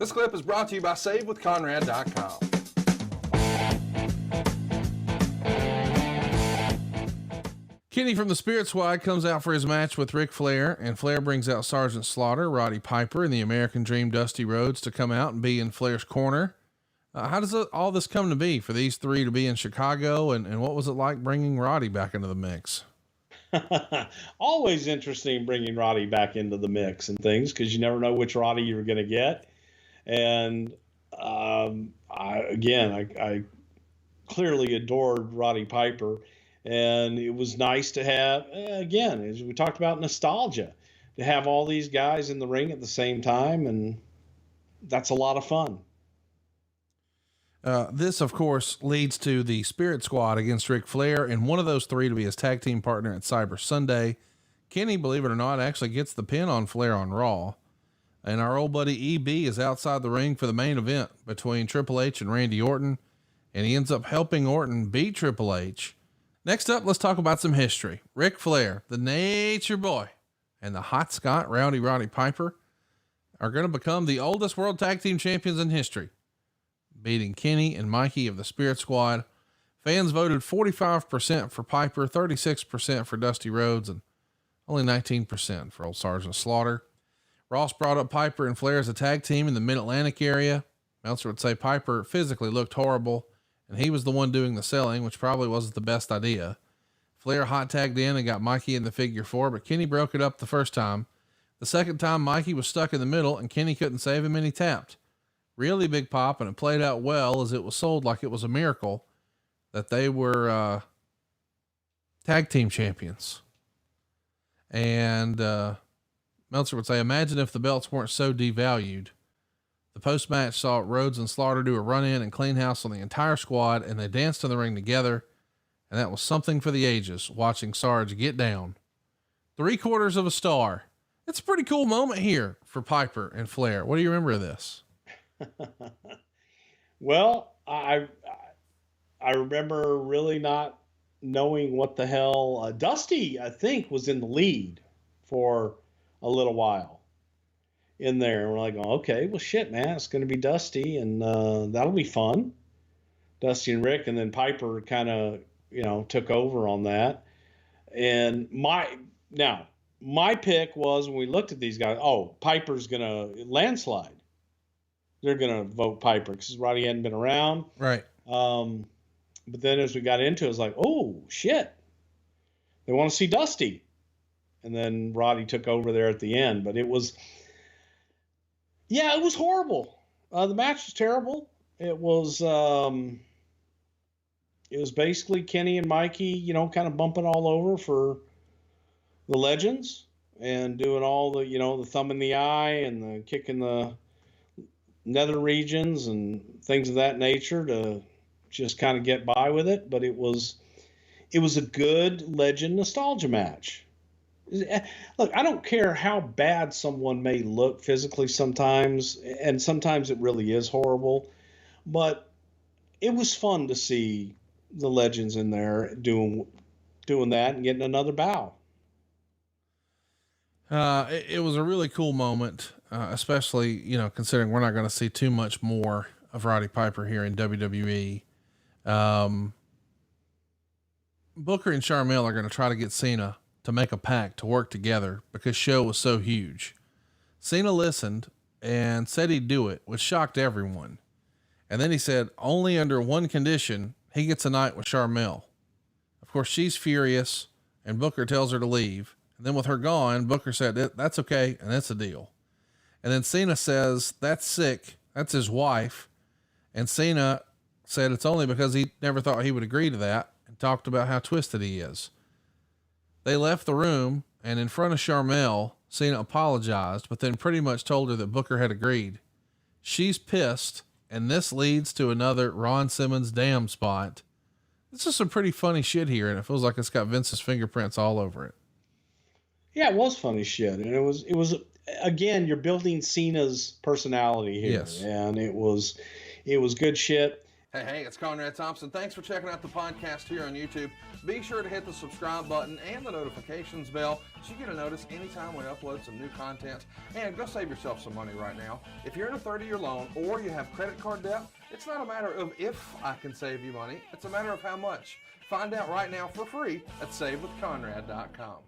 This clip is brought to you by SaveWithConrad.com. Kenny from the Spirit Squad comes out for his match with Ric Flair, and Flair brings out Sergeant Slaughter, Roddy Piper, and the American Dream Dusty Rhodes to come out and be in Flair's corner. How does all this come to be for these three to be in Chicago, and what was it like bringing Roddy back into the mix? Always interesting bringing Roddy back into the mix and things, because you never know which Roddy you're going to get. And I clearly adored Roddy Piper, and it was nice to have, again, as we talked about, nostalgia, to have all these guys in the ring at the same time, and that's a lot of fun. This, of course, leads to the Spirit Squad against Ric Flair, and one of those three to be his tag team partner at Cyber Sunday. Kenny, believe it or not, actually gets the pin on Flair on Raw. And our old buddy EB is outside the ring for the main event between Triple H and Randy Orton, and he ends up helping Orton beat Triple H. Next up, let's talk about some history. Ric Flair, the Nature Boy, and the Hot Scott Rowdy Roddy Piper are going to become the oldest world tag team champions in history, beating Kenny and Mikey of the Spirit Squad. Fans voted 45% for Piper, 36% for Dusty Rhodes, and only 19% for old Sergeant Slaughter. Ross brought up Piper and Flair as a tag team in the Mid-Atlantic area. Meltzer would say Piper physically looked horrible, and he was the one doing the selling, which probably wasn't the best idea. Flair hot tagged in and got Mikey in the figure four, but Kenny broke it up the first time. The second time, Mikey was stuck in the middle and Kenny couldn't save him, and he tapped. Really big pop, and it played out well, as it was sold like it was a miracle that they were tag team champions. And Meltzer would say, imagine if the belts weren't so devalued. The post-match saw Rhodes and Slaughter do a run-in and clean house on the entire squad, and they danced in the ring together, and that was something for the ages, watching Sarge get down. 3/4 of a star. It's a pretty cool moment here for Piper and Flair. What do you remember of this? Well, I remember really not knowing what the hell. Dusty, I think, was in the lead for a little while in there. We're like, oh, okay, well, shit, man, it's going to be Dusty, and that'll be fun. Dusty and Rick, and then Piper kind of, took over on that. And my pick was, when we looked at these guys, Piper's going to landslide. They're going to vote Piper because Roddy hadn't been around. Right. But then as we got into it, it was like, oh, shit. They want to see Dusty. And then Roddy took over there at the end. But it was horrible. The match was terrible. It was basically Kenny and Mikey, kind of bumping all over for the legends and doing all the, the thumb in the eye and the kick in the nether regions and things of that nature to just kind of get by with it. But it was a good legend nostalgia match. Look, I don't care how bad someone may look physically sometimes, and sometimes it really is horrible, but it was fun to see the legends in there doing that and getting another bow. It was a really cool moment, especially, considering we're not going to see too much more of Roddy Piper here in WWE. Booker and Sharmell are going to try to get Cena to make a pact to work together because show was so huge. Cena listened and said he'd do it, which shocked everyone. And then he said only under one condition, he gets a night with Sharmell. Of course, she's furious and Booker tells her to leave. And then with her gone, Booker said, that's okay. And that's a deal. And then Cena says, that's sick. That's his wife. And Cena said it's only because he never thought he would agree to that, and talked about how twisted he is. They left the room, and in front of Sharmell, Cena apologized, but then pretty much told her that Booker had agreed. She's pissed, and this leads to another Ron Simmons damn spot. This is some pretty funny shit here, and it feels like it's got Vince's fingerprints all over it. Yeah, it was funny shit, and it was again, you're building Cena's personality here. Yes. And it was good shit. Hey, it's Conrad Thompson. Thanks for checking out the podcast here on YouTube. Be sure to hit the subscribe button and the notifications bell so you get a notice anytime we upload some new content. And go save yourself some money right now. If you're in a 30-year loan or you have credit card debt, it's not a matter of if I can save you money, it's a matter of how much. Find out right now for free at SaveWithConrad.com.